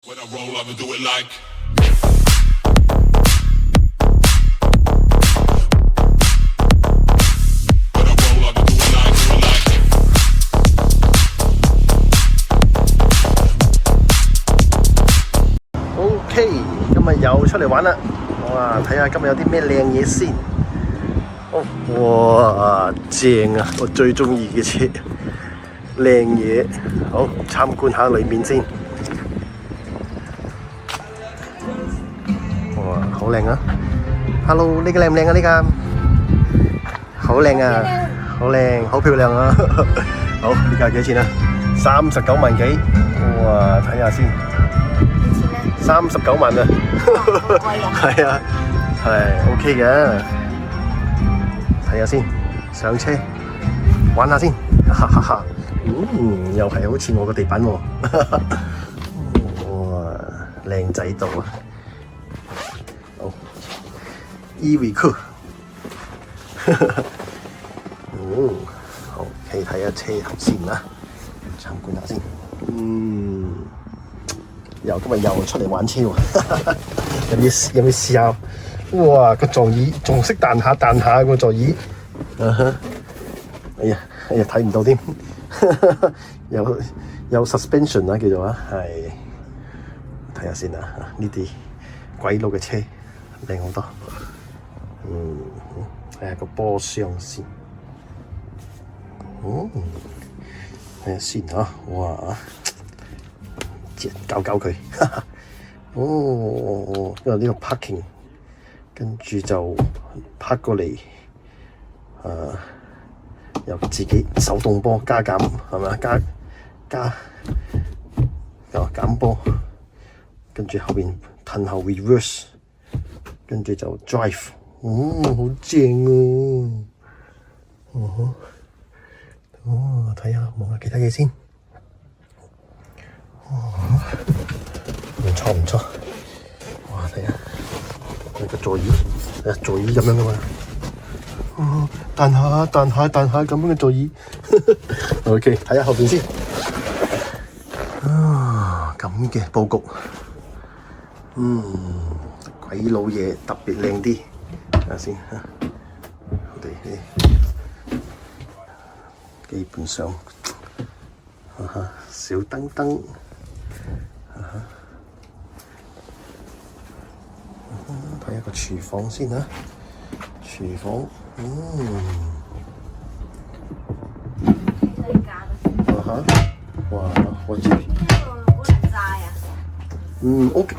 OK， 今日又出嚟玩啦！哇，睇下今日有啲咩靚嘢先。哇，正啊！我最中意嘅車，靚嘢。好，參觀下裏面先。哇，好靚啊 ！Hello， 呢個靚唔靚啊？呢個好靚啊，好靚，好漂亮啊！好，呢架幾錢啊？39萬幾。哇，睇下先。39萬啊！係啊，係 OK 嘅。睇下先，上車玩下先，哈哈哈！又係好似我個地板喎。哇，靚仔到啊！好 ，E-Recruit。好，可以睇下車頭先啦，參觀下先。今日又出嚟玩車喎，有冇試下？哇！個座椅仲識彈下個座椅，哎呀睇唔到添，有 suspension 啊叫做啊，係睇下先啊，呢啲鬼佬嘅車靚好多，睇下個波箱先，睇下先啊，哇！搞佢，因為呢個 parking， 跟住就拍過嚟，由自己手動波加減係咪？加減波，跟住後邊褪後 reverse， 跟住就 drive， 好正啊！睇下望下其他嘢先。唔錯，哇！睇下呢個座椅，座椅咁樣噶嘛，彈下咁樣嘅座椅。OK， 睇下後邊先。咁嘅佈局，鬼佬嘢特別靚啲。睇下先嚇，我哋基本上小燈燈。睇下個廚房先啦，廚房，哇，好似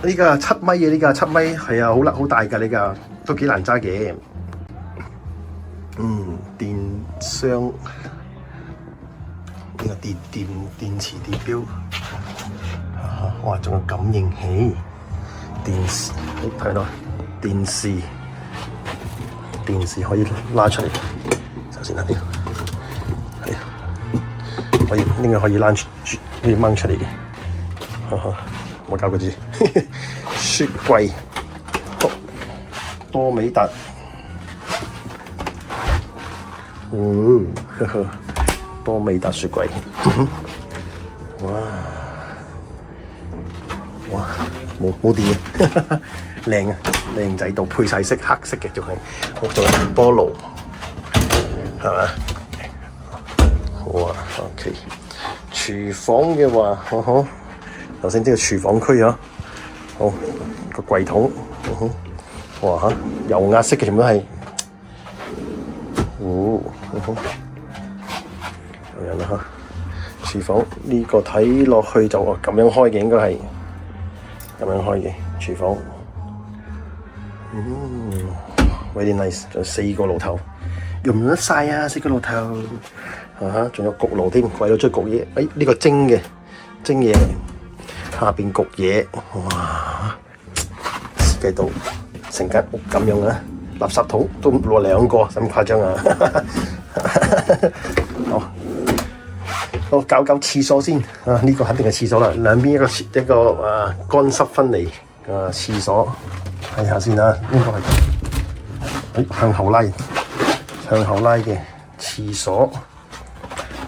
呢架7米嘅，呢架7米係啊，好大㗎，呢架都幾難揸嘅。電箱，呢個電池電錶，哇，仲有感應器。電視，睇到電視可以拉出嚟。首先呢啲係可以，應該可以拉出，可以掹出嚟嘅。我教個字，雪櫃，多美達。多美達雪櫃。哇！冇電嘅，靚啊，靚仔到配晒色，黑色嘅仲係，仲有電波爐，係嘛？好啊 ，OK。廚房嘅話，頭先呢個廚房區啊，好個櫃桶，哇油壓式嘅全部都係，咁樣啦廚房呢個睇落去就咁樣開嘅，應該係。咁樣開嘅廚房，very nice， 仲有4個爐頭，用唔得晒啊！4個爐頭，仲有焗爐添，貴到出焗嘢。呢個蒸嘢，下邊焗嘢，哇！設計到成間屋咁樣啊！垃圾桶都落2個，咁誇張啊！好，搞廁所先啊！呢個肯定係廁所啦，兩邊一個乾濕分離廁所，睇下先啦。呢個係向後拉嘅廁所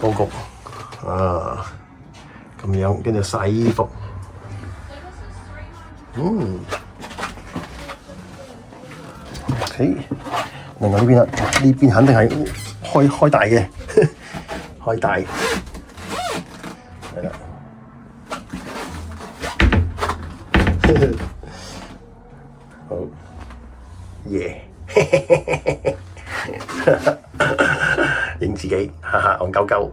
佈局咁樣，跟住洗衣服， OK， 另外呢邊啊，呢邊肯定係開大嘅，開大，係啦。好，耶！影自己，哈哈，戇鳩鳩。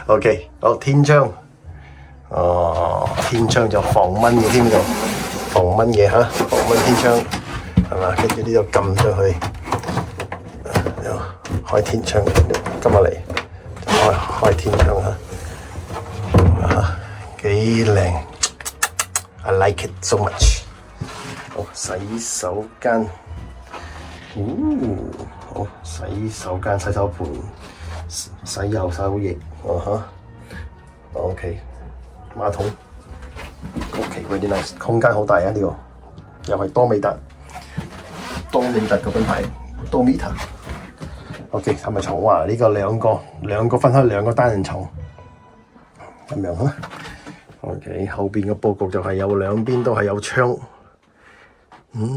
OK， 好，天窗。哦，天窗就防蚊嘅添，呢度防蚊嘅嚇，防蚊天窗係嘛？跟住呢度撳上去，開天窗，撳落嚟，開天窗嚇，幾靚 ，I like it so much。好，洗手間，好，洗手間洗手盤，洗右手液，OK。馬桶 ，OK，very nice， 空間好大啊！呢個又係多美特個品牌，多美特。OK， 係咪床？哇！呢個兩個分開兩個單人床，咁樣啊。OK， 後邊嘅佈局就係有兩邊都係有窗，兩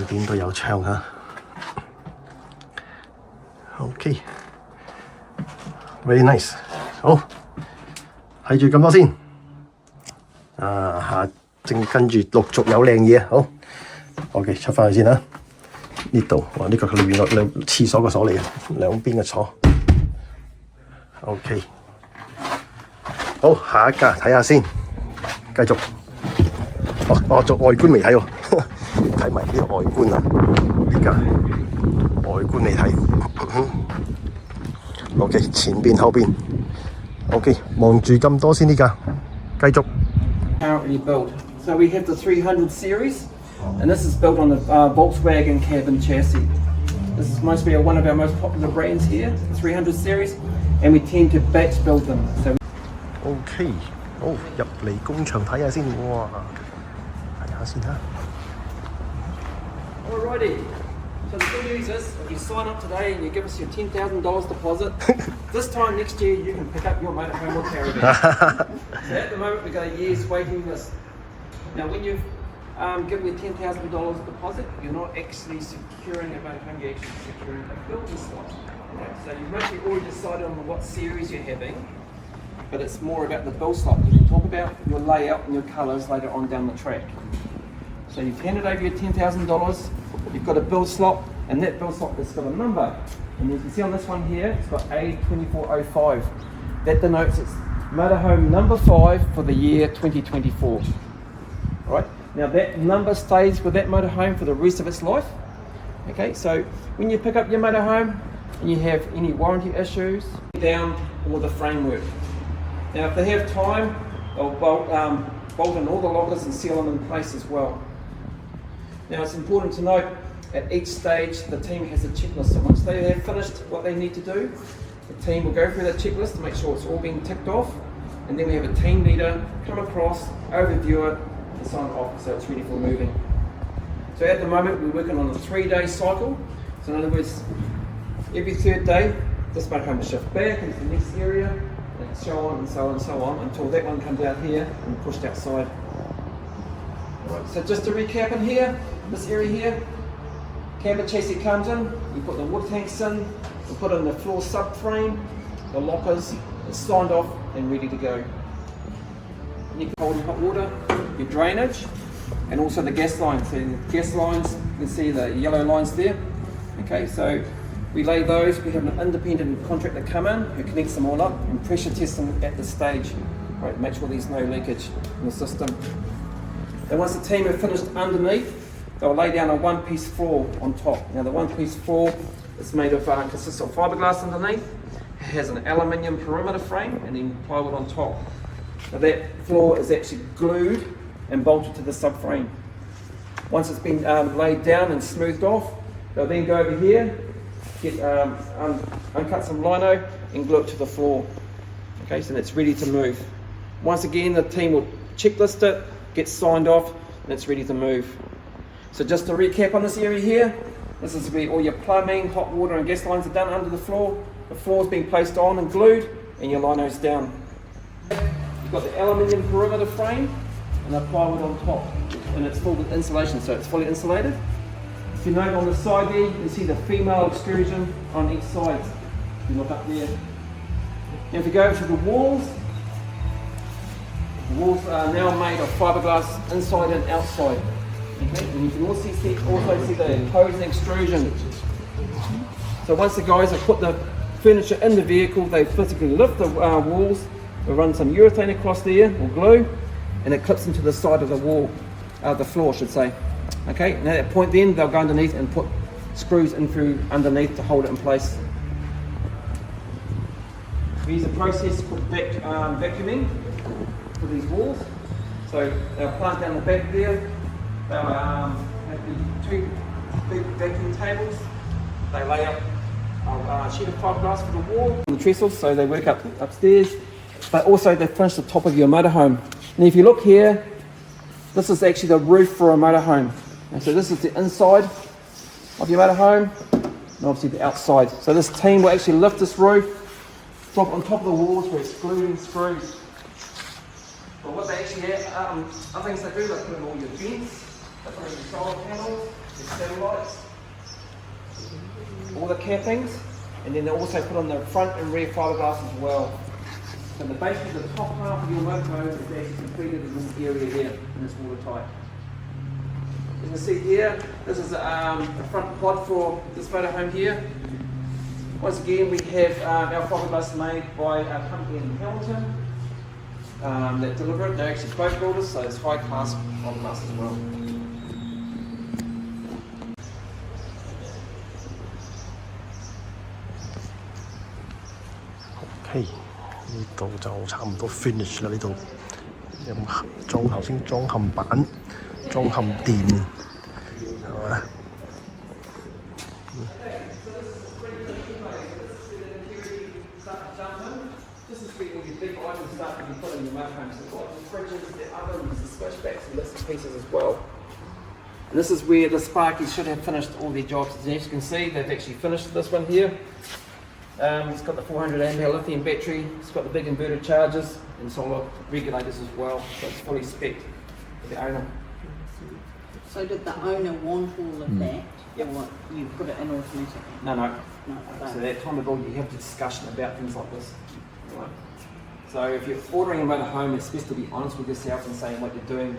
邊都有窗嚇。OK，very nice， 好。睇住咁多先，跟住陸續有靚嘢，好 ，OK， 出翻去先啦。呢度，哇，呢個裏面兩廁所嘅鎖嚟嘅，兩邊嘅鎖 ，OK， 好，下一格睇下先，繼續。我做外觀未睇喎，睇埋呢個外觀啊，呢格外觀未睇 ，OK， 前邊後邊。OK， 望住咁多先呢架，繼續。Currently built, so we have the 300 series, and this is built on the Volkswagen cab and chassis. This is must be one of our most popular brands here, the 300 series, and we tend to batch build them. So. OK， 好，入嚟工場睇下先，哇，睇下先啦。Alrighty. So the good news is, if you sign up today and you give us your $10,000 deposit, this time next year you can pick up your motorhome or caravan. So at the moment we've got a year's waiting list. Now when you've given your $10,000 deposit, you're not actually securing a motorhome, you're actually securing a building slot. Okay? So you've mostly already decided on what series you're having, but it's more about the build slot. You can talk about your layout and your colours later on down the track. So you've handed over your $10,000, you've got a build slot, and that build slot has got a number. And you can see on this one here, it's got A2405. That denotes it's motorhome number 5 for the year 2024. Alright, now that number stays with that motorhome for the rest of its life. Okay, so when you pick up your motorhome and you have any warranty issues, down all the framework. Now if they have time, they'll bolt in all the lockers and seal them in place as well. Now it's important to note, at each stage the team has a checklist, so once they have finished what they need to do, the team will go through that checklist to make sure it's all being ticked off, and then we have a team leader come across, overview it and sign it off so it's ready for moving. So at the moment we're working on a 3-day cycle, so in other words every third day this motorhome will shift back into the next area and so on and so on and so on until that one comes out here and pushed outside. Right, so just to recap in here, this area here, camper chassis comes in, you put the water tanks in, you put in the floor subframe, the lockers, it's signed off and ready to go. And you can hold hot water, your drainage, and also the gas lines. So the gas lines, you can see the yellow lines there. Okay, so we lay those, we have an independent contractor come in who connects them all up and pressure tests them at this stage. Right, make sure there's no leakage in the system. Then once the team have finished underneath, they'll lay down a one-piece floor on top. Now the one-piece floor is made of, consists of fiberglass underneath, it has an aluminium perimeter frame and then plywood on top. Now that floor is actually glued and bolted to the subframe. Once it's been laid down and smoothed off, they'll then go over here, get uncut some lino and glue it to the floor. Okay, so that's ready to move. Once again, the team will checklist it, gets signed off, and it's ready to move. So just to recap on this area here, this is where all your plumbing, hot water and gas lines are done under the floor. The floor's being placed on and glued, and your lino's down. You've got the aluminium perimeter frame and the plywood on top, and it's filled with insulation, so it's fully insulated. If you note on the side there, you can see the female extrusion on each side. If you look up there. Now if you go over to the walls are now made of fiberglass inside and outside. Okay? And you can also see the opposing extrusion. So once the guys have put the furniture in the vehicle, they physically lift the walls, they run some urethane across there, or glue, and it clips into the side of the wall, the floor I should say. Okay, and at that point then, they'll go underneath and put screws in through underneath to hold it in place. We use a process called vacuuming for these walls. So they'll plant down the back there, they'll have the 2 big vacuum tables, they lay up a sheet of fiberglass for the wall and the trestles, so they work upstairs, but also they finish the top of your motorhome. And if you look here, this is actually the roof for a motorhome. And so this is the inside of your motorhome, and obviously the outside. So this team will actually lift this roof, drop it on top of the walls where it's glued in screws. But what they actually have, other things they do, they put in all your vents, they put in your solar panels, your satellites, all the cappings, and then they also put on the front and rear fiberglass as well. So the basically the top half of your motorhome is actually completed in this area here, and it's watertight. You can see here, this is the front pod for this motorhome here. Once again, we have our fiberglass made by a company in Hamilton that deliver it. They're actually boat builders, so it's high class fiberglass as well. OK， 呢度就差唔多 finish 啦，呢度有裝頭先裝冚板、裝冚電，係嘛？ This is where all your big items start to be put in your motorhome. So you've got the fridges, the ovens, the switchbacks, and bits and pieces as well. And this is where the Sparkies should have finished all their jobs. As you can see, they've actually finished this one here. It's got the 400 amp hour lithium battery, it's got the big inverter chargers and solar regulators as well. So it's fully spec'd for the owner. So did the owner want all of that? Yep. Or you put it in automatic? No. No, So that time of all you have a discussion about things like this. Right. So if you're ordering a motorhome, it's best to be honest with yourself and saying what you're doing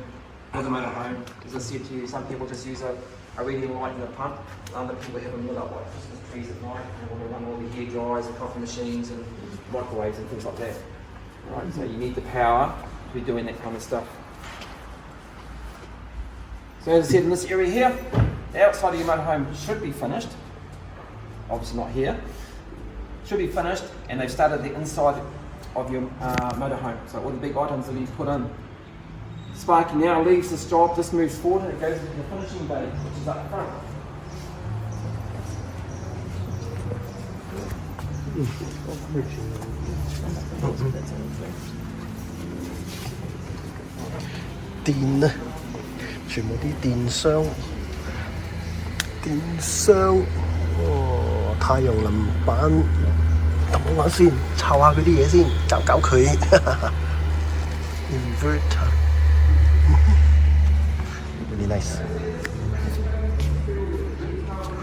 with a motorhome. As I said to you, some people just use a radiant light and a pump. Other people have them lit up like Christmas trees at night and they want to run all the hair dryers and coffee machines and microwaves and things like that. Right. So you need the power to be doing that kind of stuff. So as I said, in this area here, the outside of your motorhome should be finished. Obviously not here. Should be finished, and they've started the inside of your motorhome. So all the big items that you've put in. Sparky now leaves this job, this moves forward, and it goes into the finishing bay, which is up front. Điện啊，全部啲電箱，哦，太陽能板，等我先，抄下佢啲嘢先，搞佢。Inverter， really nice。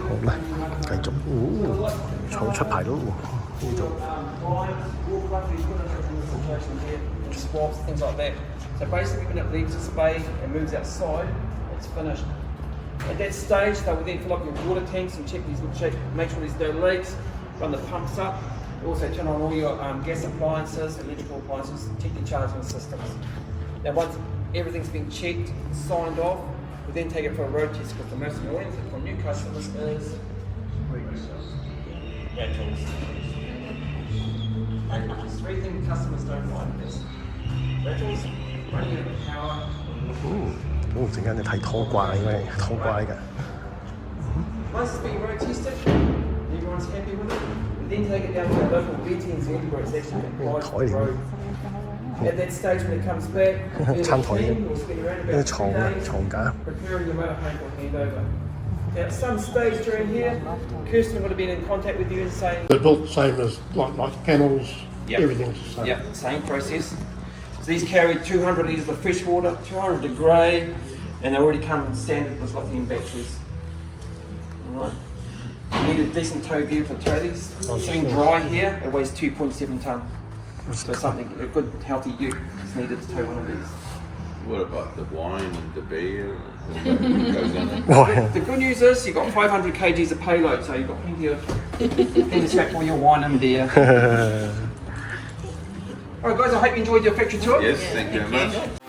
好啦，繼續，廠出牌咯，呢度。 Swaps, things like that. So basically when it leaves this bay and moves outside, it's finished. At that stage, they will then fill up your water tanks and make sure there's no leaks, run the pumps up, also turn on all your gas appliances, electrical appliances, check your charging systems. Now once everything's been checked, signed off, we then take it for a road test because the most annoying thing for new customers is rattles. There's 3 things customers don't like is rattles, running out of power. 陣間你睇拖掛應該拖掛㗎。 Once it's been road tested, everyone's happy with it, we then take it down to our local BTNZ where it's actually been applied to the road. At that stage when it comes back,餐台嘅， we'll spend around 啲 about 床 2 days 床架。 preparing your motorhome for handover. Now at some stage during here, Kirsten would have been in contact with you and saying... They're built the same as like panels, Yep. everything's the same. Yep, same process. So these carry 200 litres of fresh water, 200 of grey, and they already come standard with lithium batteries. Alright. You need a decent tow vehicle to tow these. Sitting dry here, it weighs 2.7 tonne. So something, a good healthy ute is needed to tow one of these. What about the wine and the beer? What goes on it? The good news is you've got 500 kgs of payload, so you've got plenty to stack all your wine and beer. Alright guys, I hope you enjoyed your factory tour. Yes, thank you very much.